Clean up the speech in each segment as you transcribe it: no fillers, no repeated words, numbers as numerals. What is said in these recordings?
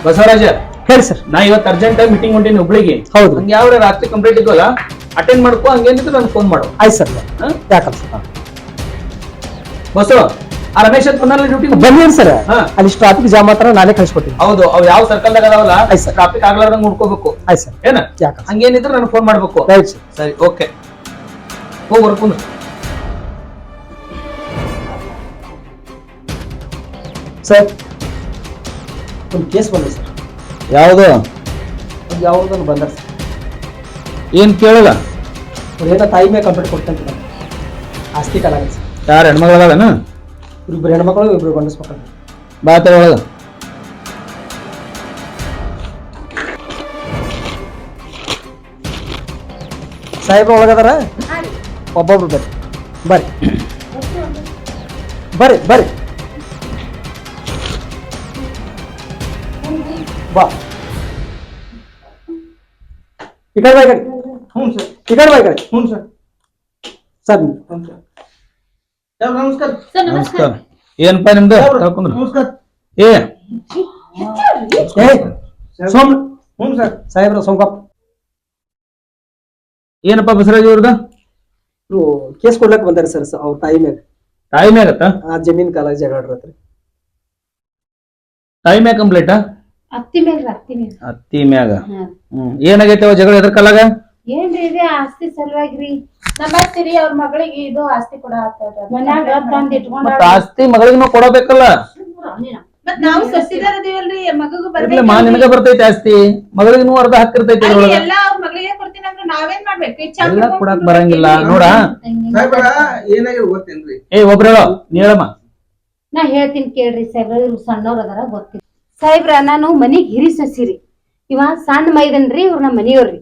ಬಸವರಾಜ ಹೇಳಿ ಸರ್. ನಾ ಇವತ್ತು ಅರ್ಜೆಂಟ್ ಆಗಿ ಮೀಟಿಂಗ್ ಹೊಂಟೀನಿ ಹುಬ್ಳಿಗೆ. ಹೌದು. ಹಂಗೆ ಯಾವ ರಾತ್ರಿ ಕಂಪ್ಲೀಟ್ ಇದ್ವಲ್ಲ ಅಟೆಂಡ್ ಮಾಡ್ಕೊ, ಹಂಗೇನಿದ್ರು ನನ್ಗೆ ಫೋನ್ ಮಾಡು. ಆಯ್ತು ಸರ್. ಯಾಕಲ್ಲ ಸರ್. ಬಸವ ಆ ರಮೇಶ್ ಅಂತ ಬಂದಲ್ಲ ಡ್ಯೂಟಿ ಬನ್ನಿ ಸರ್. ಅಲ್ಲಿ ಟ್ರಾಫಿಕ್ ಜಾಮ್ ಮಾತ್ರ ನಾನೇ ಕಳ್ಸಿಕೊಡ್ತೀನಿ. ಹೌದು, ಅವ್ ಯಾವ ಸರ್ಕಲ್ ದಾಗ ಅದಾವಲ್ಲ ಆಯ್ತು ಸರ್. ಟ್ರಾಫಿಕ್ ಆಗ್ಲಾರ್ದಂಗ್ ನೋಡ್ಕೋಬೇಕು. ಆಯ್ತು ಸರ್. ಏನ ಯಾಕಲ್ಲ ಹಂಗೇನಿದ್ರು ನನಗೆ ಫೋನ್ ಮಾಡ್ಬೇಕು. Right sir. ಸರಿ, ಓಕೆ, ಹೋಗಿ ಬರ್ಕೊಂಡು. ಸರ್ ಒಂದು ಕೇಸ್ ಬಂದಿದೆ ಸರ್. ಯಾವುದು? ಯಾವುದನ್ನು ಬಂದ ಸರ್. ಏನ್ ಕೇಳಲ್ಲ? ಅವ್ರು ಏನೋ ತಾಯಿ ಮೇಲೆ ಕಂಪ್ಲೇಂಟ್ ಕೊಡ್ತಂತ ಆಸ್ತಿ ಕಾಲಾಗಿದೆ ಸರ್. ಯಾರು ಹೆಣ್ಮಗಳದಾನ? ಇಬ್ಬರು ಹೆಣ್ಮಕ್ಳು ಇಬ್ಬರು ಗಂಡಸ್ ಮಕ್ಕಳು. ಬಾತ ಒಳಗ ಸಾಹೇಬ್ರ ಒಳಗದಾರ. ಒಬ್ಬೊಬ್ರು ಬರ್ರಿ ಬರ್ರಿ ಬರ್ರಿ ಬರ್ರಿ ಬಾ. ಈ ಕಡೆ ಬಾ, ಈ ಕಡೆ. ಹ್ಞೂ ಸರ್. ಈ ಕಡೆ ಬಾ, ಈ ಕಡೆ. ಹ್ಞೂ ಸರ್. ಸರ್ ನಮಸ್ಕಾರ. ನಮಸ್ಕಾರ. ಏನಪ್ಪ ನಿಮ್ದು? ಕರ್ಕೊಂಡ್ರು. ನಮಸ್ಕಾರ. ಏ ಸೋಮ್. ಹ್ಞೂ ಸರ್. ಸಾಹೇಬ್ರ ಸೋಮಕಪ್ಪ. ಏನಪ್ಪ ಬಸವರಾಜ್ ಅವ್ರದ? ಇವ್ರು ಕೇಸ್ ಕೊಡ್ಲಕ್ ಬಂದಾರ ಸರ್. ಅವ್ರ ತಾಯಿ ಮ್ಯಾಗ ತಾಯಿ ಮ್ಯಾಗತ್ತ? ಆ ಜಮೀನ್ ಕಾಲ ಜಗಾಡ್ರತ್ರಿ. ತಾಯಿ ಮ್ಯಾಗ ಕಂಪ್ಲೇಂಟ್? ಅತ್ತಿ ಮ್ಯಾಗ ಅತ್ತಿ ಮ್ಯಾಗ. ಏನಾಗೈತೆ ಅವ ಜಗಳ ಎದ್ರ ಕಾಲಾಗ? ಏನ್ರಿ ಇದೆ ಆಸ್ತಿ ಸಲುವಾಗ್ರಿ. ನಮ್ಮ ಅತ್ತಿರಿ ಅವ್ರ ಮಗಳಿಗೆ ಇದು ಆಸ್ತಿ ಕೊಡ ಮನ್ಯಾಗ ತಂದ್ ಇಟ್ಕೊಂಡ ಮತ್ತ ಆಸ್ತಿ ಮಗಳಿಗೂ ಕೊಡಬೇಕಲ್ಲ. ಮತ್ ನಾವು ಸಸಿದಾರ ಅದೀವಲ್ರಿ ಮಗಗೂ ಇರ್ಲಿಮ್ಮ, ನಿನಗ ಬರ್ತೈತಿ ಆಸ್ತಿ, ಮಗಳಿಗೂ ಅರ್ಧ ಹಕ್ಕಿರ್ತೈತಿ. ಎಲ್ಲಾ ಅವ್ರ ಮಗಳಿಗೆ ಕೊಡ್ತೀನಿ ಅಂದ್ರೆ ನಾವೇನ್ ಮಾಡ್ಬೇಕು? ಎಲ್ಲ ಕೊಡಾಕ್ ಬರಂಗಿಲ್ಲ ನೋಡ. ಸಾಹೇಬ್ರ ಏನಾಗಿದೆ ಗೊತ್ತೇನ್ರಿ? ಏ ಒಬ್ರ ಹೇಳೋ, ನೀ ಹೇಳಮ್ಮ. ನಾ ಹೇಳ್ತೀನಿ ಕೇಳ್ರಿ ಸಾಹೇಬ್ರ, ಇವ್ರು ಸಣ್ಣವ್ರ ಅದಾರ ಗೊತ್ತಿಲ್ಲ. ಸಾಹೇಬ್ರ ನಾನು ಮನಿಗ್ ಹಿರಿ ಸಸಿರಿ, ಇವ ಸಣ್ಣ ಮೈದನ್ರಿ, ಇವ್ರ ನಮ್ಮ ಮನಿಯವ್ರಿ.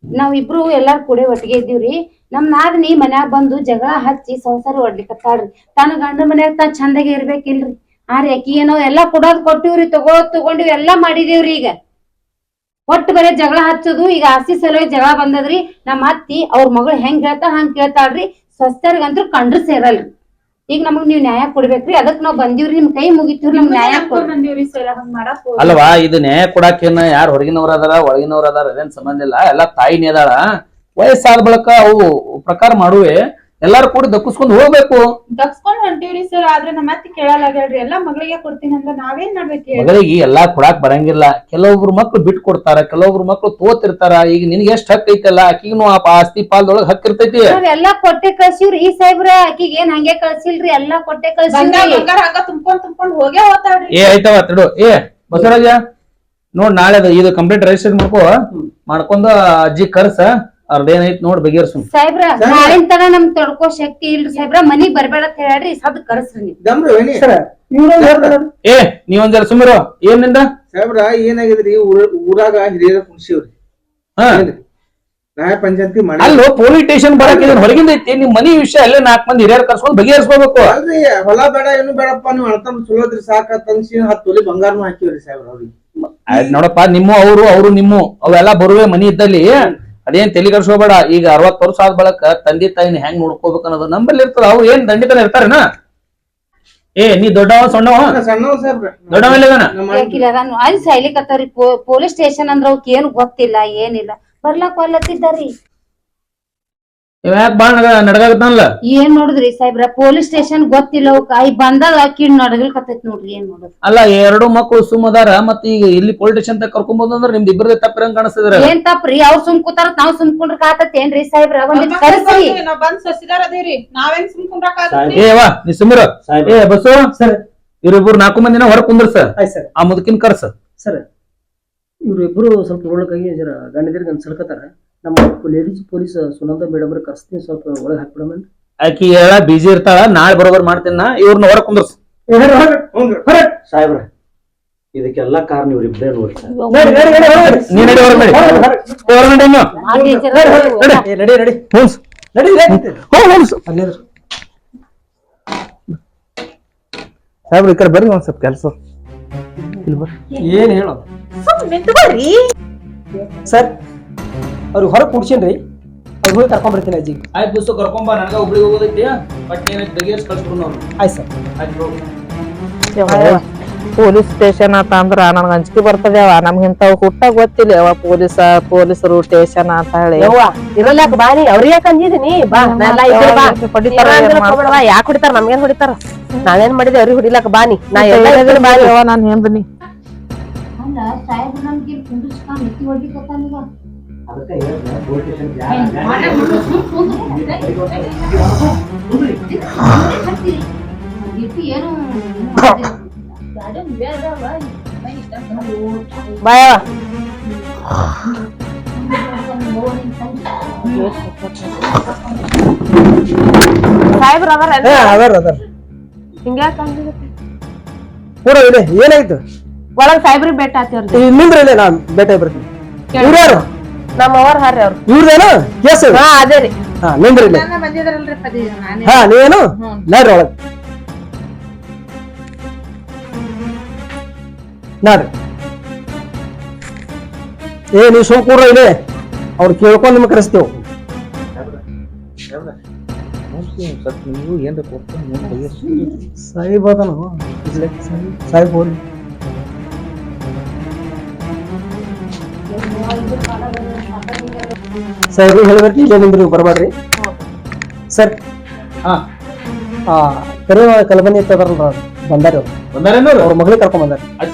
ನಾವ್ ಇಬ್ರು ಎಲ್ಲಾರು ಕೂಡೆ ಒಟ್ಟಿಗೆ ಇದ್ದೀವ್ರಿ. ನಮ್ ನಾದ್ನಿ ಮನ್ಯಾಗ ಬಂದು ಜಗಳ ಹಚ್ಚಿ ಸಂಸಾರ ಒಡ್ಲಿಕತ್ತಾಳ್ರಿ. ತನ್ನ ಗಂಡ ಮನ್ಯಾಗ ತಾ ಚಂದಾಗಿ ಇರ್ಬೇಕಿಲ್ರಿ. ಆರಿ ಅಕ್ಕಿ ಏನೋ ಎಲ್ಲಾ ಕೊಡೋದ್ ಕೊಟ್ಟಿವ್ರಿ, ತಗೊಂಡಿವ್ ಎಲ್ಲಾ ಮಾಡಿದೇವ್ರಿ. ಈಗ ಒಟ್ಟು ಬರೇ ಜಗಳ ಹಚ್ಚೋದು. ಈಗ ಆಸ್ತಿ ಸಲುವಾಗಿ ಜಗಳ ಬಂದದ್ರಿ. ನಮ್ಮ ಅತ್ತಿ ಅವ್ರ ಮಗಳು ಹೆಂಗ್ ಹೇಳ್ತಾಳ ಹಂಗ್ ಕೇಳ್ತಾಳ್ರಿ. ಸ್ವಸ್ಥರಿಗಂತೂ ಕಂಡ್ರು ಸೇರಲ್ರಿ. ಈಗ ನಮಗ್ ನೀವ್ ನ್ಯಾಯ ಕೊಡ್ಬೇಕ್ರಿ. ಅದಕ್ ನಾವ್ ಬಂದಿವ್ರಿ, ನಿಮ್ ಕೈ ಮುಗಿತೀವ್ರಿ, ನಮ್ ನ್ಯಾಯ ಬಂದಿವ್ರಿ ಸರ್. ಹಂಗ್ ಮಾಡಕ್ ಅಲ್ವಾ, ಇದು ನ್ಯಾಯ ಕೊಡಾಕೇನ ಯಾರು ಹೊರಗಿನವ್ರ ಅದಾರ ಒಳಗಿನವ್ರ ಅದಾರ ಅದೇನ್ ಸಂಬಂಧ ಇಲ್ಲ. ಎಲ್ಲಾ ತಾಯಿನೇ ಅದಾಳ. ವಯಸ್ಸಾದ ಬಳಕ ಅವು ಪ್ರಕಾರ ಮಾಡುವೆ ಎಲ್ಲಾರು ಕೂಡ ದಕ್ಕಿಸ್ಕೊಂಡ್ ಹೋಗ್ಬೇಕು. ದಕ್ಸ್ಕೊಂಡ್ ಹೊಂಟಿವ್ರಿ ಸರ್. ಆದ್ರೆ ನಮ್ಮ ಅತ್ತಿ ಕೇಳಲಾಗ್ಯಾಳ್ರಿ. ಎಲ್ಲಾ ಮಗಳಿಗೆ ಕೊಡ್ತೀನಿ ಅಂದ್ರೆ ನಾವೇನ್ ಮಾಡ್ಬೇಕು? ಮಗಳಿಗೆ ಎಲ್ಲಾ ಕೊಡಾಕ್ ಬರಂಗಿಲ್ಲ. ಕೆಲವೊಬ್ರು ಮಕ್ಳು ಬಿಟ್ ಕೊಡ್ತಾರ, ಕೆಲವೊಬ್ರು ಮಕ್ಳು ತೋತಿರ್ತಾರ. ಈಗ ನಿನ್ಗೆ ಎಷ್ಟ್ ಹಕ್ ಐತಲ್ಲ, ಆಕಿಗೂ ಆ ಆಸ್ತಿ ಪಾಲ್ದೊಳಗ್ ಹಕ್ಕಿರ್ತೈತಿ. ಎಲ್ಲಾ ಕೊಟ್ಟೆ ಕಳ್ಸಿವ್ರಿ. ಈ ಸಾಹೇಬ್ರ ಆಕಿಗ್ ಏನ್ ಹಂಗೆ ಕಳ್ಸಿಲ್ರಿ, ಎಲ್ಲಾ ಕೊಟ್ಟೆ ಕಳ್ಸಿವ್ರಿ. ಹಂಗ ತುಂಬ್ಕೊಂಡ್ ಹೋಗೇ ಹೋಗ್ತಾಳ್ರಿ. ಏ ಆಯ್ತವ ತಡು. ಏ ಬಸವರಾಜ ನೋಡ್, ನಾಳೆ ಇದು ಕಂಪ್ಲೀಟ್ ರಿಜಿಸ್ಟರ್ ಮಾಡ್ಕೊಂಡ್ ಅಜ್ಜಿ ಕರ್ಸ, ಅವ್ರದ್ದೇನೈತ್ ನೋಡ್ ಬಗೆಹರ್ಸು. ಸಾಹೇಬ್ರ ನಾಳಿನ ತನ ನಮ್ ತಡ್ಕೋ ಶಕ್ತಿ ಇಲ್ರಿ ಸಾಹೇಬ್ರ. ಮನಿಗ್ ಬರ್ಬೇಡ ಅಂತ ಹೇಳ್ರಿ, ಸದ್ ಕರ್ಸ್ರಿ ನೀವು. ಏ ನೀವೊಂದ್ ಜರ ಸುಮ್ಮಿರೋ. ಏನಿಂದ ಸಾಹೇಬ್ರ ಏನಾಗಿದ್ರಿ? ಊರಾಗ ಹಿರಿಯರ ಕುಣಿಸಿವ್ರಿ. ಹಾ ನ್ಯಾಯ ಪಂಚಾಯತಿ ಮಾಡಿ ಅಲ್ಲೋ ಪೊಲೀಸ್ ಸ್ಟೇಷನ್ ಬರಕ್ ಹೊರಗಿಂದ ಐತಿ. ನಿಮ್ ಮನಿ ವಿಷಯ ಅಲ್ಲೇ 4 ಮಂದಿ ಹಿರಿಯರ್ ಕರ್ಸ್ಕೊಂಡ್ ಬಗೆಹರಿಸ್ಕೋಬೇಕು. ಅಲ್ರಿ ಹೊಲ ಬೇಡ ಏನು ಬೇಡಪ್ಪ, ನೀವು ಅಳ್ತಂದ್ ಚಲೋದ್ರಿ ಸಾಕ ತನ್ಸಿ 10 ತೊಲಿ ಬಂಗಾರನು ಹಾಕಿವ್ರಿ ಸಾಹೇಬ್ರ ಅವ್ರಿಗೆ. ನೋಡಪ್ಪ, ನಿಮ್ಮ ಅವರು ನಿಮ್ಮ ಅವೆಲ್ಲಾ ಬರುವೆ ಮನಿ ಇದ್ದಲ್ಲಿ ಅದೇನ್ ತಲೆ ಕರ್ಸ್ಕೋಬೇಡ. ಈಗ 60 ವರ್ಷ ಆದ ಬಳಕ ತಂದೆ ತಾಯಿನ ಹೆಂಗ್ ನೋಡ್ಕೋಬೇಕು ಅನ್ನೋದು ನಂಬಲ್ಲಿ ಇರ್ತದ. ಅವ್ರು ಏನ್ ದಂಡಿತನ ಇರ್ತಾರೇನ? ಏ ನೀ ದೊಡ್ಡವ ಸಣ್ಣವ? ಸಣ್ಣವ ಸಾಹೇಬ್ರ. ದೊಡ್ಡವಲ್ಲಿದಾನ? ಅಲ್ಲಿ ಸೈಲಿಕತ್ತಾವ್ರಿ. ಪೊಲೀಸ್ ಸ್ಟೇಷನ್ ಅಂದ್ರ ಅವಕ್ ಏನ್ ಗೊತ್ತಿಲ್ಲ, ಏನಿಲ್ಲ. ಬರ್ಲಾಕ್ ಒಲ್ಲತ್ತಿದ್ದಾರಿ. ಯಾಕೆ ಬಾಳ ನಡಗಾಗತ್ತಲ್ಲ? ಏನ್ ನೋಡುದ್ರಿ ಸಾಹೇಬ್ರ, ಪೊಲೀಸ್ ಸ್ಟೇಷನ್ ಗೊತ್ತಿಲ್ಲ ಅವಕ್. ಆಯ್ ಬಂದಾಗ ಅಕ್ಕಿ ನಡಗಲ್ಕತ್ತೈತಿ ನೋಡ್ರಿ. ಏನ್ ನೋಡುದು? ಅಲ್ಲ, 2 ಮಕ್ಕಳು ಸುಮ್ಮದಾರ. ಮತ್ ಈಗ ಇಲ್ಲಿ ಪೊಲೀಸ್ ಸ್ಟೇಷನ್ ಕರ್ಕೊಂಡ್ ಅಂದ್ರೆ ನಿಮ್ದು ಇಬ್ಬರದೇ ತಪ್ಪಿರಂಗ್ ಕಾಣಿಸ್ತದ್ರ. ಏನ್ ತಪ್ಪ್ರಿ? ಅವ್ರ ಸುಮ್ ಕೂತಾರ, ನಾವ್ ಸುಮ್ಕೊಂಡ್ರ ಕಾತೇನ್ರಿ ಸಾಹೇಬ್ರ? ಒಂದ್ ಕರ್ಸಿ. ನಾವ್ ಬಂದ್ ಸಸಿದಾರ ಅದೇರಿ, ನಾವೇನ್ ಸುಮ್ಕೊಂಡ್ರಾಕ? ಏವಾ ನೀ ಸುಮ್ಮಿರ. ಏ ಬಸ್ಸು ಸರ್, ಇವ್ರಿಬ್ರು 4 ಮಂದಿನ ಹೊರ ಕುಂದ್ರಸ. ಆಯ್ತು ಸರ್. ಆ ಮುದುಕಿನ ಕರ್ಸ. ಸರ್ ಇವ್ರಿಬ್ರು ಸ್ವಲ್ಪ ನೋಡಕ್ಕಾಗಿ ಜರ ಗಂಡದಿರ್ಗ ಅನ್ಸಲ್ಕತ್ತಾರ. ನಮ್ಮ ಲೇಡೀಸ್ ಪೊಲೀಸ್ ಸುನಂದ ಮೇಡಮ್ ಕರ್ಸ್ತೀನಿ, ಸ್ವಲ್ಪ ಒಳಗೆ ಹಾಕ್ಬಿಡಮ್ಮ. ಆಕಿ ಹೇಳ ಬಿಜಿ ಇರ್ತಾಳ, ನಾಳೆ ಬರೋಬರ್ ಮಾಡ್ತೀನ. ಇವ್ರನ್ನ ಹೊರ ಕುಂದ್ರಸ್. ಸಾಹೇಬ್ರ ಇದಕ್ಕೆಲ್ಲ ಕಾರಣ ಇವ್ರಿಬ್ರೇ ನೋಡಿ ಸರ್. ನೀ ನಡಿ ಹೊರ ನಡಿ. ನಡಿ ನಡಿ ಹುನ್ಸ್ ನಡಿ. ಸಾಹೇಬ್ರ ಈ ಕಡೆ ಬರ್ರಿ, ಒಂದ್ ಸ್ವಲ್ಪ ಕೆಲಸ. ಏನ್ ಹೇಳೋದು ಸರ್? ಅವ್ರಿಗೆ ಹೊರಗೆ ಕುಡ್ಸೇನ್ರಿ, ಅವ್ರು ಹೋಗಿ ಕರ್ಕೊಂಡ್ಬರ್ತೀನಿ ಅಜ್ಜಿ. ಆಯ್ತು ಬಸ್ಸು ಕರ್ಕೊಂಬ. ನನಗ ಹುಬ್ಳಿಗೆ ಹೋಗೋದೈತಿ. ಬಟ್ ಏನೈತಿ ಬಗೆಹರಿಸಿ ಕಳ್ಸ್ಬಿಡು ನಾವು. ಆಯ್ತು ಸರ್. ಆಯ್ತು ಹೋಗಿ. ಪೊಲೀಸ್ ಸ್ಟೇಷನ್ ಅಂತ ಅಂದ್ರ ನನಗ ಅಂಜಿಕೆ ಬರ್ತದೇವ. ನಮ್ಗಿಂತಾವ್ ಹುಟ್ಟ ಗೊತ್ತಿಲ್ಲ ಯಾವ ಪೊಲೀಸರು ಸ್ಟೇಷನ್ ಅಂತ ಹೇಳಿ. ಇರಲ್ಲಾಕ ಬಾನಿ ಅವ್ರಿಗೆ ಯಾಕೆ ಅಂಜಿದೀನಿ ಬಾ ಯಾಕೆ ಹೊಡಿತಾರ ನಮ್ಗೇನ್ ಹೊಡಿತಾರ ನಾವೇನ್ ಮಾಡಿದೆ ಅವ್ರಿಗೆ ಹೊಡಿಲಾಕ ಬಾನಿ ನಾ ಎಲ್ಲ ಬಾನಿ ನಾನ್ ಹಿಂದಿನಿ ಅಲ್ಲ ಸಾಹೇಬ್ ನಮ್ಗೆ ಕುಂದಿಸ್ಕೊಂಡ್ ಎತ್ತಿ ಹೊಡಿಕತ್ತಾನೀಗ. ಅದಕ್ಕೆ ಹೇಳಿದ್ರೆ ಪೊಲೀಸ್ ಏನು ಬಾಯವ ಸಾಹೇಬ್ರ ಅದಾರ ಹಿಂಗ್ಯಾಕ ಪೂರ ಇದೆ ಏನಾಯ್ತು ಒಳಗ್ ಸಾಹೇಬ್ರಿಗೆ ಭೇಟಿ ಆತಿವ್ರಿ ನಿಂದ್ರ ಇಲ್ಲ ನಾ ಭೇಟಿ ಬರ್ತೀನಿ. ಇವ್ರು ಯಾರು? ನಮ್ಮ ಅವ್ರ ಹಾರ್ರಿ ಅವ್ರು. ಇವ್ರದೇನು ಕೇಸ್? ಹಾ ಅದೇ ರೀ. ಹಾ ನಿಂದ್ರಿ ಇಲ್ಲ. ಬಂದಿದ್ರಲ್ರಿ ಪದಿ ಹಾ ನೀವೇನು ನೋಡ್ರಿ ಒಳಗ್ ನೋಡ್ರಿ. ನೀವು ಸುಮ್ಕೂರ ಇದೆ ಅವ್ರು ಕೇಳ್ಕೊಂಡು ನಿಮ್ಗೆ ಕರೆಸ್ತೇವೆ. ನೀವು ಏನ್ರ ಸಾಹಿಬ್ ಅದನು ಸಾಹಿಬ್ ಹೋರಿ ಸಾಹೇಬ್ರು ಹೇಳ್ಬೇಡ್ರಿ ಇಲ್ಲೇ ನಿಂದ್ರಿ ಬರ್ಬೇಡ್ರಿ ಸರ್. ಕರೆ ಕಲ್ಬನಿ ಇತ್ತದಾರಲ್ಲ ಬಂದಾರ ಅವ್ರ ಮಗಳಿಗೆ ಕರ್ಕೊಂಡ್ ಬಂದಾರ.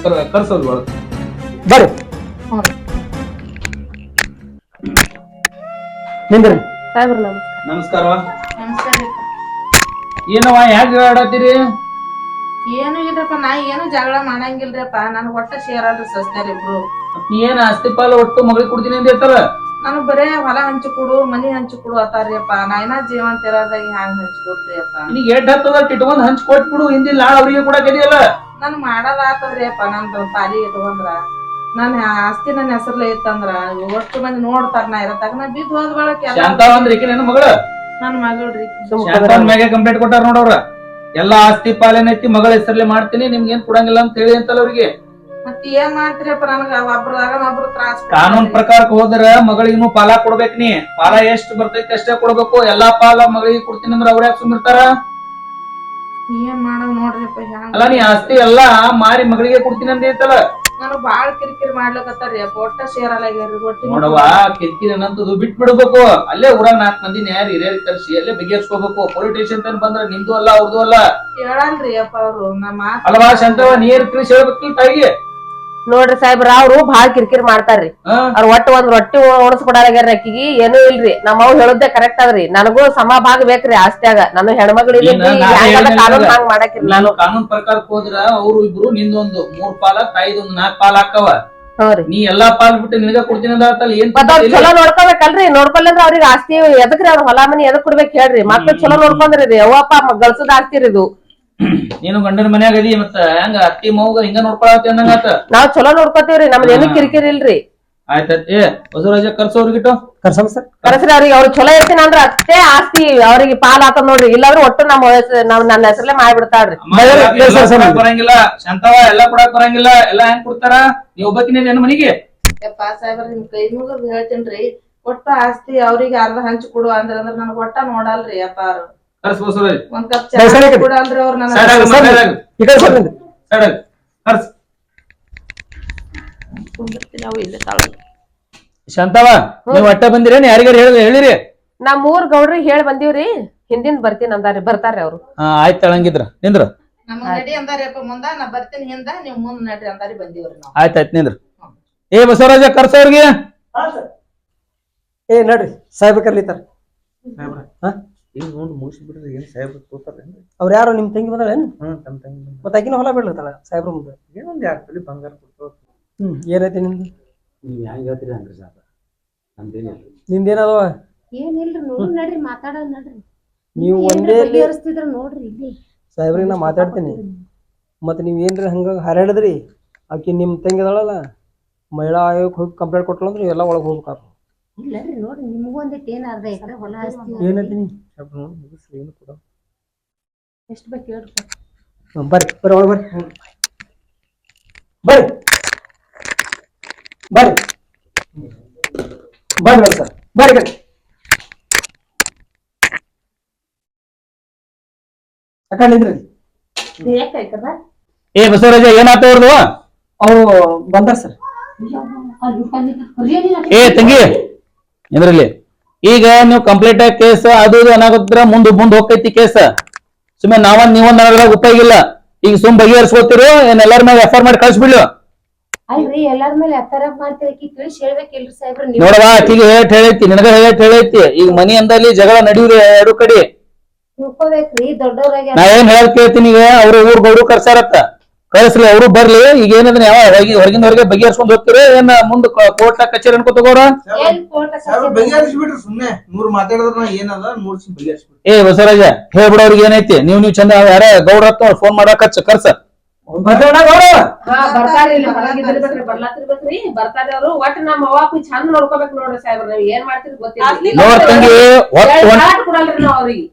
ಕರ್ಸೋದು ಬರ್ರಿ ನಿಂದ್ರಿ. ಸಾಹೇಬ್ರ ನಮಸ್ಕಾರ. ನಮಸ್ಕಾರ. ಏನವ ಯಾಕೆ ಆಡತ್ತೀರಿ? ಏನು ಇಲ್ರಪ್ಪ ನಾ ಏನು ಜಗಳ ಮಾಡಂಗಿಲ್ರಿಪ್ಪ ನನ್ ಒಟ್ಟ ಸೇರಲ್ರಿ ಸಸ್ತಾರ ಇಬ್ರು. ಏನ್ ಆಸ್ತಿ ಪಾಲ ಒಟ್ಟು ಮಗಳಿಗೆ ಕೊಡ್ತೀನಿ ಅಂತ ಹೇಳ್ತಾರ. ನಾನು ಬರೇ ಹೊಲ ಹಂಚಿ ಕೊಡು ಮನಿ ಹಂಚಿ ಕೊಡು ಅತ್ತಾರ್ರಿಯಪ್ಪ ನಾ ಏನ ಜೀವಂತ ಇರೋದಾಗ ಹ್ಯಾಂಗ ಹಂಚಿ ಕೊಡ್ರಿಯಪ್ಪ. ನಿನಗೆ ಎಡ್ ಹತ್ತದ ಇಟ್ಕೊಂಡ್ ಹಂಚ್ ಕೊಟ್ಬಿಡು, ಹಿಂದಿನ ನಾಳೆ ಅವ್ರಿಗೆ ಕೂಡ ಗದಿಯಲ್ಲ. ನನ್ ಮಾಡದ ಆತದ್ರಿಯಪ್ಪ ನಂದು ಪಾಲಿಗೆ ಇಟ್ಕೊಂಡ್ರ ನನ್ ಆಸ್ತಿ ನನ್ನ ಹೆಸರ್ಲೆ ಇತ್ತಂದ್ರ ಒಟ್ಟು ಮಂದಿ ನೋಡ್ತಾರ ನಾ ಇರತ್ತಾಗ ನಾ ಬಿದ್ದು ಹೋದ್ ಬಳಕ ಶಾಂತಾವ ಅಂದ್ರೆ ಈಕೆ ನನ್ನ ಮಗಳ ನನ್ ಮಗಳ್ರಿ. ಶಾಂತಾವನ್ ಮ್ಯಾಗೆ ಕಂಪ್ಲೇಂಟ್ ಕೊಟ್ಟಾರ ನೋಡವ್ರ. ಎಲ್ಲಾ ಆಸ್ತಿ ಪಾಲೇನೈತಿ ಮಗಳ ಹೆಸರ್ಲೆ ಮಾಡ್ತೀನಿ ನಿಮ್ಗೆ ಏನ್ ಕೊಡಂಗಿಲ್ಲ ಅಂತ ಹೇಳಿ ಅಂತಲ್ಲ ಅವ್ರಿಗೆ. ಮತ್ ಏನ್ ಮಾಡ್ತೀರಪ್ಪ ನನಗ ಒಬ್ರದಾಗ ಒಬ್ರು ತ್ರಾಸ. ಕಾನೂನ್ ಪ್ರಕಾರಕ್ಕೆ ಹೋದ್ರ ಮಗಳಿಗೂ ಪಾಲ ಕೊಡ್ಬೇಕ್. ನೀ ಪಾಲ ಎಷ್ಟ್ ಬರ್ತೈತಿ ಅಷ್ಟೇ ಕೊಡ್ಬೇಕು. ಎಲ್ಲಾ ಪಾಲ ಮಗಳಿಗೆ ಕೊಡ್ತೀನಿ ಅಂದ್ರೆ ಅವ್ರ ಯಾಕೆ ಸುಮ್ಮಿರ್ತಾರ? ಏನ್ ಮಾಡವ್ ನೋಡ್ರಿಪ್ಪ ಹ್ಯಾಂಗ. ಅಲ್ಲ ನೀ ಆಸ್ತಿ ಎಲ್ಲಾ ಮಾರಿ ಮಗಳಿಗೆ ಕೊಡ್ತೀನಿ ಅಂತ ಹೇಳ್ತಲ್ಲ. ನಾನು ಬಾಳ್ ಕಿರಿಕಿರಿ ಮಾಡ್ಲಕತ್ತಾರಿ ಒಟ್ಟ ಸೇರಲ್ಲಾಗ್ಯಾರಿ ರೊಟ್ಟಿ ನೋಡವ್ವ ಕಿರಿಕಿರಿ ಅನ್ನಂತದ್ದು ಬಿಟ್ ಬಿಡ್ಬೇಕು. ಅಲ್ಲೇ ಊರಾಗ 4 ಮಂದಿ ನ್ಯಾಯ ಹಿರಿಯರ್ ಕರ್ಸಿ ಅಲ್ಲೇ ಬಗೆಹರಿಸ್ಕೋಬೇಕು. ಪೊಲೀಸ್ ಸ್ಟೇಷನ್ ತನ ಬಂದ್ರ ನಿಮ್ದು ಅಲ್ಲ ಅವ್ರದ್ದು ಅಲ್ಲ. ಹೇಳಲ್ರಿ ಅಪ್ಪ ಅವ್ರು ನಮ್ಮ ಅಲ್ವಾ ಶಾಂತವ ನೀರ್ ತಿಳಿಸಿ ಹೇಳ್ಬೇಕಿಲ್ಲ ತಾಯಿಗೆ. ನೋಡ್ರಿ ಸಾಹೇಬ್ರ ಅವ್ರು ಬಾಳ್ ಕಿರಿಕಿರಿ ಮಾಡ್ತಾರ್ರಿ. ಅವ್ರ ಒಟ್ಟು ಒಂದ್ ರೊಟ್ಟಿ ಉಣಸ್ಕೊಡಾಗ್ಯಾರ ಅಕ್ಕಿಗಿ ಏನೂ ಇಲ್ರಿ. ನಮ್ಮವ್ ಹೇಳುದೇ ಕರೆಕ್ಟ್ ಅದ್ರಿ. ನನಗೂ ಸಮ ಭಾಗ ಬೇಕ್ರಿ ಆಸ್ತಿಯಾಗ. ನಾನು ಹೆಣ್ಮಗಳು ಕಾನೂನ್ ಹಂಗ್ ಮಾಡಾಕಿರಿ. ನಾನು ಕಾನೂನ್ ಪ್ರಕಾರಕ್ಕೆ ಹೋದ್ರ ಅವ್ರು ಇಬ್ರು ನಿಂದೊಂದು 3 ಪಾಲ ತಾಯಿದೊಂದು 4 ಪಾಲ ಹಾಕವ. ನೀ ಎಲ್ಲಾ ಪಾಲ್ ಬಿಟ್ಟು ನಿನಗ ಕೊಡ್ತೀನಿ ಅಂತ ಏನ್ ಚಲೋ ನೋಡ್ಕೋಬೇಕಲ್ರಿ. ನೋಡ್ಕೊಲ್ಲಂದ್ರ ಅವ್ರಿಗೆ ಆಸ್ತಿ ಎದಕ್ರಿ ಅವ್ರ ಹೊಲ ಮನಿ ಎದಕ್ ಕೊಡ್ಬೇಕ್ ಹೇಳ್ರಿ. ಮಕ್ಳು ಚಲೋ ನೋಡ್ಕೊಂಡ್ರಿ ಯವ್ವಪ್ಪ ಗಳಸದ ಆಸ್ತಿ ರೀ ಇದು. ನೀನು ಗಂಡನ ಮನ್ಯಾಗ ಅದಿ ಮತ್ತ ಹೆಂಗ ಅತ್ತಿ ಮೌಗ ಹಿಂಗ ನೋಡ್ಕೊಳತಿ ಅಂದಂಗಾತ. ನಾವ್ ಚಲೋ ನೋಡ್ಕೋತೀವ್ರಿ. ನಮ್ದು ಏನು ಕಿರಿಕಿರಿ ಇಲ್ರಿ. ಆಯ್ತತಿ ಬಸವರಾಜ ಕರ್ಸೋರ್ಗಿಟ್ಟು ಕರ್ಸಮ್ ಸರ್. ಕರ್ಸ್ರಿ ಅವ್ರಿಗೆ. ಅವ್ರು ಚಲೋ ಇರ್ತೀನಿ ಅಂದ್ರ ಅಷ್ಟೇ ಆಸ್ತಿ ಅವ್ರಿಗೆ ಪಾಲ್ ಆತದ ನೋಡ್ರಿ. ಇಲ್ಲಾಂದ್ರೆ ಒಟ್ಟು ನಾವ್ ನನ್ನ ಹೆಸರಲ್ಲೇ ಮಾಡ್ಬಿಡ್ತಾಳ್ರಿ. ಬರಂಗಿಲ್ಲ ಶಾಂತವ ಎಲ್ಲಾ ಕೊಡಾಕ್ ಬರಂಗಿಲ್ಲ. ಎಲ್ಲಾ ಹೆಂಗ್ ಕೊಡ್ತಾರ? ನೀವ್ ಒಬ್ಬಕಿನ ಏನ್ ಮನಿಗೆ? ಯಪ್ಪ ಸಾಹೇಬ್ರ ನಿಮ್ ಕೈ ಮುಗಿದ್ ಹೇಳ್ತೇನ್ರಿ ಒಟ್ಟ ಆಸ್ತಿ ಅವ್ರಿಗೆ ಅರ್ಧ ಹಂಚಿ ಕೊಡು ಅಂದ್ರ ನನಗ್ ಒಟ್ಟ ನೋಡಲ್ರಿ ಅಪ್ಪ ಅವ್ರು. ಕರ್ಸ್ ಬಸವರಾಜ್. ಒಂದ್ ಕಪ್ ಚಾ ಕೊಡಲ್ರಿ ಅವ್ರ ನನಗ. ಶಾಂತವ ನೀವ್ ಒಟ್ಟ ಬಂದಿರೇನ್ ಯಾರಿಗಾರ ಹೇಳಿರಿ? ನಾ 3 ಗೌಡ್ರಿಗೆ ಹೇಳಿ ಬಂದೀವ್ರಿ. ಹಿಂದಿನ ಬರ್ತೀನಿ ಅಂದಾರಿ. ಬರ್ತಾರ್ರಿ ಅವ್ರು. ಆಯ್ತು ಅಳಂಗಿದ್ರ ನಿಂದ್ರ. ನಮಗ್ ನಡಿ ಅಂದಾರಿಯಪ್ಪ ಮುಂದ ನಾ ಬರ್ತೀನಿ ಹಿಂದ ನೀವ್ ಮುಂದ್ ನಡ್ರಿ ಅಂದಾರಿ ಬಂದಿವ್ರಿ ನಾವ್. ಆಯ್ತಾಯ್ತು ನಿಂದ್ರ. ಏ ಬಸವರಾಜ ಕರ್ಸೋರ್ಗೆ. ಏ ನೋಡ್ರಿ ಸಾಹೇಬ್ರ ಕರ್ಲಿತಾರ. ಅವ್ರ ಯಾರು ನಿಮ್ ತಂಗಿ ಬಂದಾಳೇನು? ಮತ್ತ ಆಕಿನ ಹೊಲ ಬಿಡ್ಲತ್ತಾಳ ಸಾಹೇಬ್ರ ಮುಂದೆ. ಏನೊಂದ್ 2 ತೊಲಿ ಬಂಗಾರ ಕೊಡ್ತಾವ. ಏನೈತಿ ನಿಮ್ದು? ನೀವ್ ಹೆಂಗ್ ಹೇಳ್ತೀರಿ ಹಂಗ್ರಿ ಸಾಹೇಬ್ರ. ನಮ್ದೇನಿಲ್ರಿ. ನಿಂದೇನದವ? ಏನಿಲ್ರಿ ನೋಡು ನಡ್ರಿ ಮಾತಾಡೋದ್ ನಡ್ರಿ. ನೀವು ಒಂದೇ ಬಗೆಹರಿಸ್ತಿದ್ರ ನೋಡ್ರಿ ಇಲ್ಲಿ ಸಾಹೇಬ್ರಿಗೆ ನಾ ಮಾತಾಡ್ತೀನಿ. ಮತ್ ನೀವ್ ಏನ್ರಿ ಹಂಗ ಹರಡಿದ್ರಿ ಆಕಿ ನಿಮ್ ತಂಗಿ ಅದಾಳಲ್ಲ ಮಹಿಳಾ ಆಯೋಗಕ್ಕೆ ಹೋಗಿ ಕಂಪ್ಲೇಂಟ್ ಕೊಟ್ಟಳ ಅಂದ್ರೆ ಎಲ್ಲ ಒಳಗೆ ಹೋಗ್ಬೇಕಾರ. ಇಲ್ಲರಿ ನೋಡ್ರಿ ನಿಮಗೂ ಒಂದಿಟ್ಟು ಏನ್ ಅರ್ಧ ಎಕರೆ ಹೊಲ ಆಸ್ತಿ ಏನೈತಿ? ಎಷ್ಟು ಬೇಕು ಹೇಳ್ರಿ. ಬರ್ರಿ ಬರ್ರಿ ಒಳಗೆ ಬರ್ರಿ ಬರ್ರಿ ಬರ್ರಿ ಬರ್ರಿ ಸರ್ ಬರ್ರಿ ಬರ್ರಿ. ಅಕ್ಕ ನಿಂದ್ರಿ. ಏ ಬಸವರಾಜ ಏನಾತ ಅವ್ರದು? ಅವ್ರು ಬಂದಾರ ಸರ್. ಏ ತಂಗಿ ಇದ್ರಲ್ಲಿ ಈಗ ನೀವು ಕಂಪ್ಲೀಟ್ ಆಗಿ ಕೇಸ್ ಅದು ಇದು ಏನಾಗುತ್ತ ಮುಂದ್ ಹೋಗ್ತೈತಿ ಕೇಸ್. ಸುಮ್ಮನೆ ನೀವೊಂದ್ ಅನ್ನೋದ್ರಾಗ ಉಪಯೋಗ ಇಲ್ಲ. ಈಗ ಸುಮ್ ಬಗೆಹರಿಸ್ಕೋತಿರು ಏನ್ ಎಲ್ಲಾರ ಮೇಲೆ ಎಫ್ಐಆರ್ ಮಾಡಿ ಕಳ್ಸ್ಬಿಡ್ಲು. ಅಲ್ರಿ ಎಲ್ಲಾರ ಮೇಲೆ ಎತ್ತರ ಮಾಡ್ತಿರಕಿ ತಿಳಿಸಿ ಹೇಳ್ಬೇಕಿಲ್ರಿ ಸಾಹೇಬ್ರ. ನೋಡವಾ ಆಕಿಗೆ ಹೇಳೈತಿ, ನಿನಗ ಹೇಳೈತಿ. ಈಗ ಮನಿ ಅಂದಲ್ಲಿ ಜಗಳ ನಡೆಯುವ್ರಿ ಎರಡು ಕಡೆ. ತಿಳ್ಕೊಬೇಕ್ರಿ ದೊಡ್ಡವ್ರಾಗ. ನಾ ಏನ್ ಹೇಳಕ್ ಕೇಳ್ತೀನಿ, ಈಗ ಅವ್ರು ಊರ್ ಗೌಡ್ರು ಕರ್ಸಾರತ್ತ, ಕಳ್ಸ್ಲಿ ಅವ್ರು ಬರ್ಲಿ. ಈಗ ಏನಂದ್ರೆ ಯಾವ ಹೊರಗಿನ ಹೊರಗೆ ಬಗೆಹರಿಸ್ಕೊಂಡ್ ಹೋಗ್ತಿರೋ ಏನ್ ಮುಂದ್ ಕೋರ್ಟ್ ಕಚೇರಿ ಅನ್ಕೋತ ಹೋಗೋರ? ಬಗೆಹರಿಸ್ಬಿಡ್ರಿ ಸುಮ್ನೆ 100 ಮಾತಾಡಿದ್ರ ಏನದ 100 ಬಗೆಹರಿಸ್ಬಿಡ್ರಿ. ಏ ಬಸವರಾಜ ಹೇಳ್ಬಿಡ ಅವ್ರಿಗೆ ಏನೈತಿ. ನೀವು ಚಂದ ಯಾರ ಗೌಡ್ರ ಫೋನ್ ಮಾಡಕ್ ಕರ್ಸ. ಬರ್ತಾರಿ ಬರ್ಲಾತಿರ್ಬೇಕ್ರಿ, ಬರ್ತಾರಿ ಅವ್ರು. ಒಟ್ ನಮ್ಮ ಅವ್ವ ಚಂದ ನೋಡ್ಕೋಬೇಕು ನೋಡ್ರಿ ಸಾಹೇಬ್ರ. ನೀವ್ ಏನ್ ಮಾಡ್ತೀರಿ ಗೊತ್ತಿಲ್ಲ. ನೋಡ್ತಂಗಿ ಕೊಡಲ್ರಿ ನಾವ್ ಅವ್ರಿಗೆ.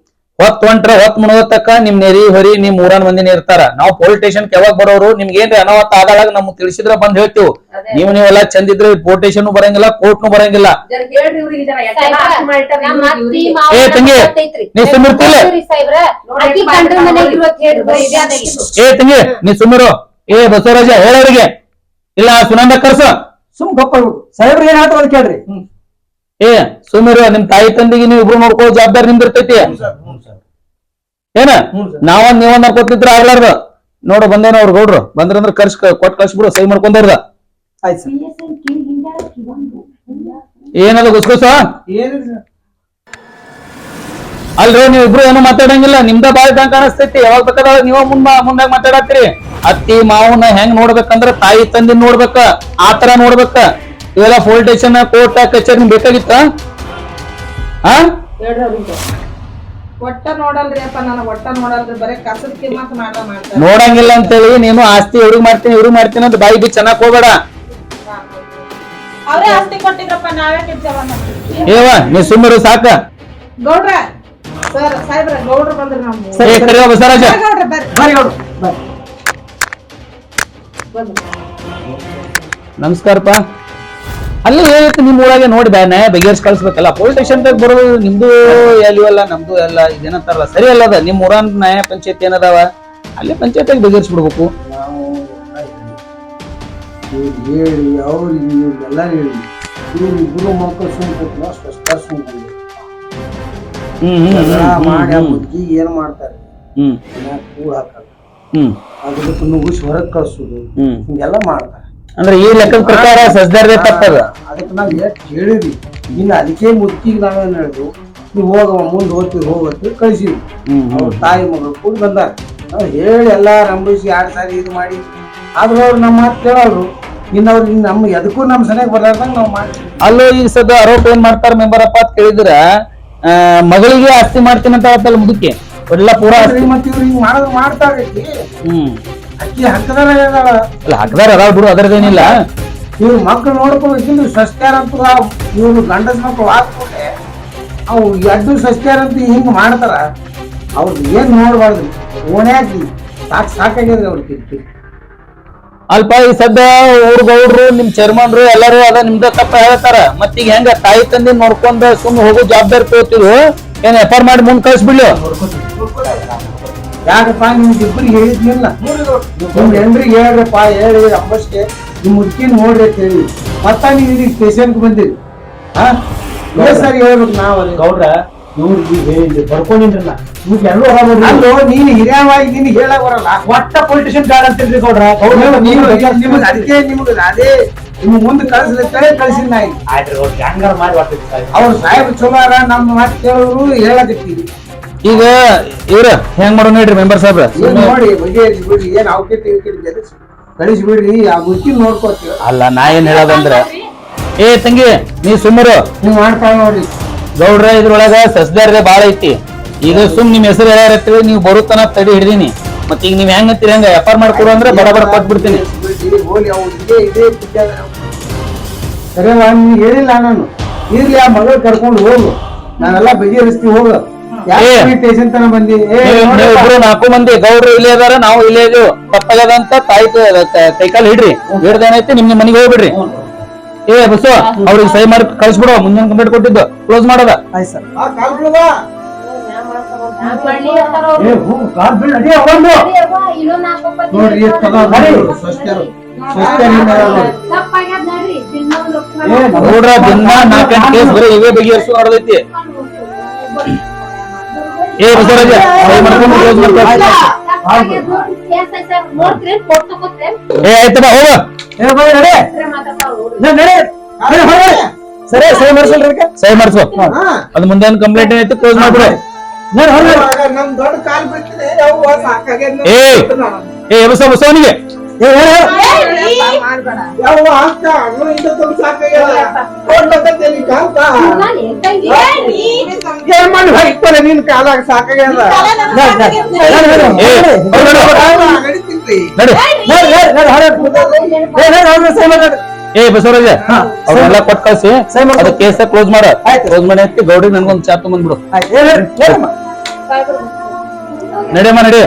ಹೊತ್ ಮುಣಗತ್ತಕ್ಕ ನಿಮ್ ನೆರಿ ಹೊರಿ ನಿಮ್ ಊರನ್ ಮಂದಿನ ಇರ್ತಾರ. ನಾವು ಪೊಲೀಸ್ ಸ್ಟೇಷನ್ ಯಾವಾಗ ಬರೋರು ನಿಮ್ಗೆ ಏನ್ರಿ ಅನಾಹುತ ಆದಾಗ ನಮ್ಗ್ ತಿಳಿಸಿದ್ರ ಬಂದ್ ಹೇಳ್ತೀವಿ. ನೀವೆಲ್ಲ ಚಂದಿದ್ರೆ ಪೊಲೀಸ್ ಸ್ಟೇಷನ್ ಬರಂಗಿಲ್ಲ, ಕೋರ್ಟ್ನು ಬರಂಗಿಲ್ಲ. ಏ ತಂಗಿ ನೀ ಸುಮ್ಮಿರ್ತಿಲ್ಲ. ಏ ತಂಗಿ ನೀ ಸುಮ್ಮಿರು. ಏ ಬಸವರಾಜ ಹೇಳೋರಿಗೆ ಇಲ್ಲ ಸುನಂದ ಕರ್ಸ. ಸುಮ್ ಗಪ್ಪ ಸಾಹೇಬ್ರ ಏನ್ ಹೇಳ್ತಾರ ಅಂತ ಕೇಳ್ರಿ. ಏ ಸುಮ್ಮಿರು. ನಿಮ್ ತಾಯಿ ತಂದಿಗೆ ನೀವು ಇಬ್ರು ನೋಡ್ಕೊಳ್ಳೋ ಜವಾಬ್ದಾರಿ ನಿಮ್ದು ಇರ್ತೈತಿ. ಏನ ನೀವೊಂದ್ ಅನ್ಕೋತಿದ್ರ ಆಗ್ಲಾರ್ದ. ನೋಡು ಬಂದೇನ ಅವ್ರು ಗೌಡ್ರು ಬಂದ್ರಂದ್ರ ಕೊಟ್ ಕಳ್ಸ್ಬಿಡು, ಸೈ ಮಾಡ್ಕೊಂಡವ್ರದ. ಆಯ್ತು ಸರ್. ಏನದ ಗುಸ್ಗುಸ? ಅಲ್ರಿ ನೀವ್ ಇಬ್ರು ಏನು ಮಾತಾಡಂಗಿಲ್ಲ. ನಿಮ್ದ ಬಾಳ್ ಇದ್ದಂಗ ಕಾಣಿಸ್ತೈತಿ. ಯಾವಾಗ ಬೇಕಾದ ನೀವ ಮುಂದಾಗ ಮಾತಾಡತ್ತೀರಿ. ಅತ್ತಿ ಮಾವನ ಹೆಂಗ್ ನೋಡ್ಬೇಕಂದ್ರ ತಾಯಿ ತಂದಿ ನೋಡ್ಬೇಕ, ಆತರ ನೋಡ್ಬೇಕ. ಇವೆಲ್ಲ ಪೊಲೀಸ್ ಸ್ಟೇಷನ್ ಕೋರ್ಟ್ ಕಚೇರಿ ಬೇಕಾಗಿತ್ತ? ಒಟ್ಟ ನೋಡಲ್ರಿ ಅಪ್ಪ, ನನಗ್ ಒಟ್ಟ ನೋಡಲ್ರಿ. ಬರೇ ಕಸದ ಕಿಮ್ಮತ್ ಮಾಡ್ತಾರೆ. ನೋಡಂಗಿಲ್ಲ ಅಂತೇಳಿ ನೀನು ಆಸ್ತಿ ಇವ್ರಿಗೆ ಮಾಡ್ತೀನಿ ಅಂತ ಬಾಯಿ ಬಿ ಚೆನ್ನಾಗ್ ಹೋಗ್ಬೇಡ. ಅವ್ರೇ ಆಸ್ತಿ ಕೊಟ್ಟಿದ್ರಪ್ಪ, ನಾವೇ ಏವ ನೀ ಸುಮ್ಮರು ಸಾಕ. ಗೌಡ್ರ ಸರ್ ಸಾಹೇಬ್ರ ಗೌಡ್ರು ಬಂದ್ರಿ ನಮ್ಗೆ. ಬಸವರಾಜ ಗೌಡ್ರ ಬರ್ರಿ. ಬರ್ರಿ ಗೌಡ್ರು ಬರ್ರಿ. ನಮಸ್ಕಾರಪ್ಪ. ಅಲ್ಲಿ ಏನೈತಿ ನಿಮ್ ಊರಾಗೆ ನೋಡಿ ನ್ಯಾಯ ಬಗೆಹರಿಸಿ ಕಳ್ಸ್ಬೇಕಲ್ಲ. ಪೊಲೀಸ್ ಸ್ಟೇಷನ್ ಬರೋದು ನಿಮ್ದು ಎಲ್ಲಿವಲ್ಲ ನಮ್ದು ಎಲ್ಲ ಇದೇನಂತಾರಲ್ಲ ಸರಿ ಅಲ್ಲ. ಅದ ನಿಮ್ ಊರನ್ ನ್ಯಾಯ ಪಂಚಾಯತಿ ಏನದಾವ ಅಲ್ಲಿ ಪಂಚಾಯತಿಗೆ ಬಗೆಹರಿಸ್ಬಿಡ್ಬೇಕು. ಹೇಳಿ ಅವ್ರಿಗೆ ಎಲ್ಲ ಹೇಳಿ ಇವ್ರಿಬ್ರು ಮಕ್ಕಳು ಸುಮ್ಮನೆ ಮಾಡಿ ಆ ಮುದ್ಗಿ ಏನ್ ಮಾಡ್ತಾರೆ, ಕೂಳ್ ಹಾಕಲ್ಲ, ಅದಕ್ಕೆ ನುಗ್ಗಿಸಿ ಹೊರಗ್ ಕಳ್ಸುದು, ಹಿಂಗೆಲ್ಲ ಮಾಡ್ತಾರೆ. ಅಂದ್ರೆ ಈ ಲೆಕ್ಕದ ಪ್ರಕಾರ ಸಸ್ದಾರದೇ ತಪ್ಪದ. ಅದಕ್ಕೆ ನಾವ್ ಎಷ್ಟು ಹೇಳಿದ್ವಿ. ಇನ್ನು ಅದಕ್ಕೆ ಮುದ್ಕಿಗೆ ನಾವೇನ್ ಹೇಳಿದ್ವು, ನೀವು ಹೋಗವ ಮುಂದೆ ಹೋಗ್ತೀವಿ ಕಳ್ಸಿದ್ವಿ. ಅವ್ರ ತಾಯಿ ಮಗಳು ಕೂಡ ಬಂದಾರ. ನಾವ್ ಹೇಳಿ ಎಲ್ಲಾ ರಂಭಿಸಿ 2 ಸಾರಿ ಇದು ಮಾಡಿ ಆದ್ರೂ ಅವ್ರು ನಮ್ಮ ಮಾತು ಕೇಳೋರು. ಇನ್ನವ್ರು ನಮ್ಮ ಎದಕ್ಕೂ ನಮ್ ಸನಿಯಾಗ ಬರ್ಲಾರ್ದಂಗ ನಾವ್ ಮಾಡ್ತೀವಿ. ಅಲ್ಲೂ ಈಗ ಸದ ಆರೋಪ ಏನ್ ಮಾಡ್ತಾರ ಮೆಂಬರಪ್ಪ ಅಂತ ಕೇಳಿದ್ರ ಮಗಳಿಗೆ ಆಸ್ತಿ ಮಾಡ್ತೀನಿ ಅಂತ ಹೇಳ್ತಲ್ಲ ಮುದುಕಿ ಎಲ್ಲ ಪೂರಾ ಮತ್ತೆ ಇವ್ರು ಹಿಂಗ್ ಮಾಡಿದ್ರು ಮಾಡ್ತಾರ್ರಿ. ಅಕ್ಕಿ ಹಕ್ಕದಾರ ಅಲ್ಲ ಹಕ್ಕದಾರ ಅದಾವ ಬಿಡು, ಅದರದೇನಿಲ್ಲ. ಇವ್ರು ಮಕ್ಳು ನೋಡ್ಕೋಬೇಕಿಲ್ಲ. ಸಸ್ತ್ಯಾರ ಅಂತ ಇವ್ರು ಗಂಡಸ ಮಕ್ಳು ಹಾಕ್ಬಿಟ್ಟೆ ಅವು ಎಡ್ಡು ಸಸ್ತ್ಯಾರ ಅಂತ ಹಿಂಗ್ ಮಾಡ್ತಾರ. ಅವ್ರದ್ದು ಏನ್ ನೋಡ್ಬಾರ್ದು. ಓಣ್ಯಾಕಿ ಸಾಕಾಗ್ಯದ್ರಿ ಅವ್ರ ಕಿರ್ಕಿರಿ. ಅಲ್ಪ ಈ ಸದ್ದ ಊರ್ ಗೌಡ್ರು ನಿಮ್ ಚೇರ್ಮನ್ರು ಎಲ್ಲಾರು ಅದ ನಿಮ್ದ ತಪ್ಪ ಹೇಳ್ತಾರ. ಮತ್ತೀಗ ಹೆಂಗ ತಾಯಿ ತಂದಿ ನೋಡ್ಕೊಂಡ ಸುಮ್ಮನೆ ಹೋಗೋ ಜವಾಬ್ದಾರಿ ತಗೋತಿರು ಏನ್ ಎಫ್ಐಆರ್ ಮಾಡಿ ಮುಂದ್ ಕಳ್ಸ್ಬಿಡ್ಲು? ಯಾಕಪ್ಪ ನಿಮ್ಗೆ ಇಬ್ಬರಿಗೆ ಹೇಳಿದ್ನಿಲ್ಲ, ನಿಮ್ ಹೆಂಡ್ರಿಗೆ ಹೇಳ್ರಪ್ಪ, ಹೇಳಿ ಅಂಬಸ್ಗೆ ನಿಮ್ ಮುದ್ಕಿನ್ ನೋಡ್ರಿ ಅಂತ ಹೇಳಿ ಮತ್ತ ನೀವು ಇದೀಗ ಸ್ಟೇಷನ್ಗೆ ಬಂದಿರಿ. ಸರಿ ಹೇಳ್ಬೇಕು ನಾವ್ ಗೌಡ್ರ ಇವ್ರಿಗೆ ಹೇಳಿದ್ರಿ ಬರ್ಕೊಂಡಿದ್ರಲ್ಲ ಇವ್ರಿಗೆ ಎಲ್ಲೂ ಅಲ್ಲೋ ನೀನು ಹಿರಿಯವಾಗಿ ನೀನು ಹೇಳಕ್ ಬರಲ್ಲ. ಒಟ್ಟ ಪೊಲಿಟಿಷಿಯನ್ ಗಾರ್ಡ್ ಅಂತಿರ್ರಿ ಗೌಡ್ರ. ನಿಮ್ಗೆ ಅದಕ್ಕೆ ನಿಮ್ಗೆ ಅದೇ ನಿಮ್ ಮುಂದೆ ಕಳ್ಸಲಿಕ್ಕೆ ಕಳ್ಸಿದ್ ನಾ ಈಗ. ಆಯ್ತು ಗೌಡ್ರ ಹಂಗಾರ ಮಾಡಿ ಅವ್ರು ಸಾಹೇಬ್ ಚಲೋ ಅರ ನಮ್ಮ ಮಾತು ಕೇಳೋರು ಹೇಳಕತ್ತೀವಿ. ಈಗ ಇವ್ರ ಹೆಂಗ್ ಮಾಡೋ ನೋಡ್ರಿ ಮೆಂಬರ್ ಸಾಹೇಬ್ರ ನೋಡಿ ಬಗೆಹರಿಸಿ ಬಿಡ್ರಿ. ಏನ್ ಅವಕೇಟಿ ಕಳಿಸಿ ಬಿಡ್ರಿ. ಆ ಮುಚ್ಚಿನ ನೋಡ್ಕೋತೀವಿ. ಅಲ್ಲ ನಾ ಏನ್ ಹೇಳೋದಂದ್ರ ಏ ತಂಗಿ ನೀ ಸುಮ್ಮರು ನೀವ್ ಮಾಡ್ತಾವ ನೋಡ್ರಿ ಗೌಡ್ರ ಇದ್ರೊಳಗ ಸಸ್ದಾರದೇ ಬಾಳ ಐತಿ. ಈಗ ಸುಮ್ ನಿಮ್ ಹೆಸರು ಯಾರು ನೀವು ಬರುತ್ತನ ತಡಿ ಹಿಡಿದೀನಿ. ಮತ್ ಈಗ ನೀವ್ ಹೆಂಗ್ ಅಂತೀರಿ ಹಂಗ ವ್ಯಾಪಾರ ಮಾಡ್ಕೊಡು ಅಂದ್ರೆ ಬಡ ಕೊಟ್ಬಿಡ್ತೀನಿ. ಹೋಗಿ ಅವು ಇದೇ ಸರಿ ನೀನ್ ಹೇಳಿಲ್ಲ ನಾನು. ಇರ್ಲಿ ಆ ಮಗಳು ಕರ್ಕೊಂಡು ಹೋಗು, ನಾನೆಲ್ಲ ಬಗೆಹರಿಸ್ತೀವಿ ಹೋಗು. ಸ್ಟೇಷನ್ ತನ ಬಂದಿ ಇಬ್ರು 4 ಮಂದಿ ಗೌಡ್ರು ಇಲ್ಲೇ ಅದಾರ, ನಾವು ಇಲ್ಲೇ ಇದೀವಿ. ತಪ್ಪಾಗದ ಅಂತ ತಾಯಿ ಕೈಕಾಲ್ ಹಿಡ್ರಿ. ಹಿಡ್ದೇನೈತಿ ನಿಮ್ ಮನೆಗೆ ಹೋಗ್ಬಿಡ್ರಿ. ಏ ಬಸ್ಸು ಅವ್ರಿಗೆ ಸಹಿ ಮಾಡಿ ಕಳ್ಸ್ಬಿಡು. ಮುಂಜಾನೆ ಕಂಪ್ಲೇಂಟ್ ಕೊಟ್ಟಿದ್ದು ಕ್ಲೋಸ್ ಮಾಡೋದ. ಆಯ್ತು ಸರ್. ಮಳ್ಳಿ ಇರ್ತಾರ ಅವ್ರು. ಏ ಹೂ ಕಾಲ್ ಬೀಳ್ ನಡಿ ಅವಂದು ಸರಿ ಅವ್ವ, ಇನ್ನೊಂದ್ 4 ರೂಪಾಯಿ ನೋಡ್ರಿ ಎಷ್ಟ್ ಅದಾವ್ ನೋಡಿ ಸ್ವಸ್ಥರು ಸ್ವಸ್ಥರಿಂದ ನೋಡಿ ತಪ್ಪಾಗ್ಯದ ನೋಡ್ರಿ ಇನ್ನೊಂದ್ ರೂಪಾಯಿ ಏ ನೋಡ್ರ ದಿನ 4 ಕೇಸ್ ಬರೀ ಇವೇ ಬಗೆಹರಿಸು ನಡೆದೈತಿ. ಏ ಬಸವರಾಜ ಸಹಿ ಮಾಡ್ಕೊಂಡು ಕ್ಲೋಸ್ ಮಾಡ್ಕೊಳ್ಳಿ. ತಪ್ಪಾಗ್ಯದ ನೋಡ್ರಿ ಕೇಸ್ ಐತೆ ನೋಡ್ರಿ ಕೊಟ್ಟು ತಗೋತ್ರಿ ಏ ಆಯ್ತಪ್ಪ ಹೋಗ. ಏ ಬೈ ನಡಿ ಮಾತಾಡ್ತಾವ್ ನಡಿ ಸರಿ ಸರಿ ಮಾಡ್ಸಲ್ರಿ ಅದಕ್ಕೆ ಸಹಿ ಮಾಡ್ಸು. ಅದ್ ಮುಂದೆ ಒಂದು ಕಂಪ್ಲೇಂಟ್ ಐತಿ ಕ್ಲೋಸ್ ಮಾಡ್ಬಿಡು. ನಮ್ ದೊಡ್ಡ ಕಾಲ್ ಬಿಡ್ತೀನಿ ಯವ್ವ ಸಾಕಾಗ್ಯದ ಏ ಏ ಬಸವನಿಗೆ ಯವ್ವ ಅಕ್ಕ ಅಣ್ಣ ಇದು ತುಂಬ ಸಾಕಾಗ್ಯದ ಕೊಡ್ಬೇಕಂತೇನಿ ಕಾಲ್ಕ ಏನ್ ಮಾಡಿ ಹೋಗ್ತಾರೆ ನಿನ್ ಕಾಲಾಗ ಸಾಕಾಗ್ಯದ ಏ ನಡಿತೀನಿ ನಡಿ. ಏ ಬಸವರಾಜ ಅವ್ರೆಲ್ಲ ಕೊಟ್ಟು ಕಳ್ಸಿ ಅದು ಕೇಸ್ ಕ್ಲೋಸ್ ಮಾಡ. ಕ್ಲೋಸ್ ಮಾಡಿ ಗೌಡಿ ನನ್ಗೊಂದ್ ಚಾ ತಗೊಂಡ್ಬಿಡು. ನಡಿಯಮ್ಮ ನಡಿ.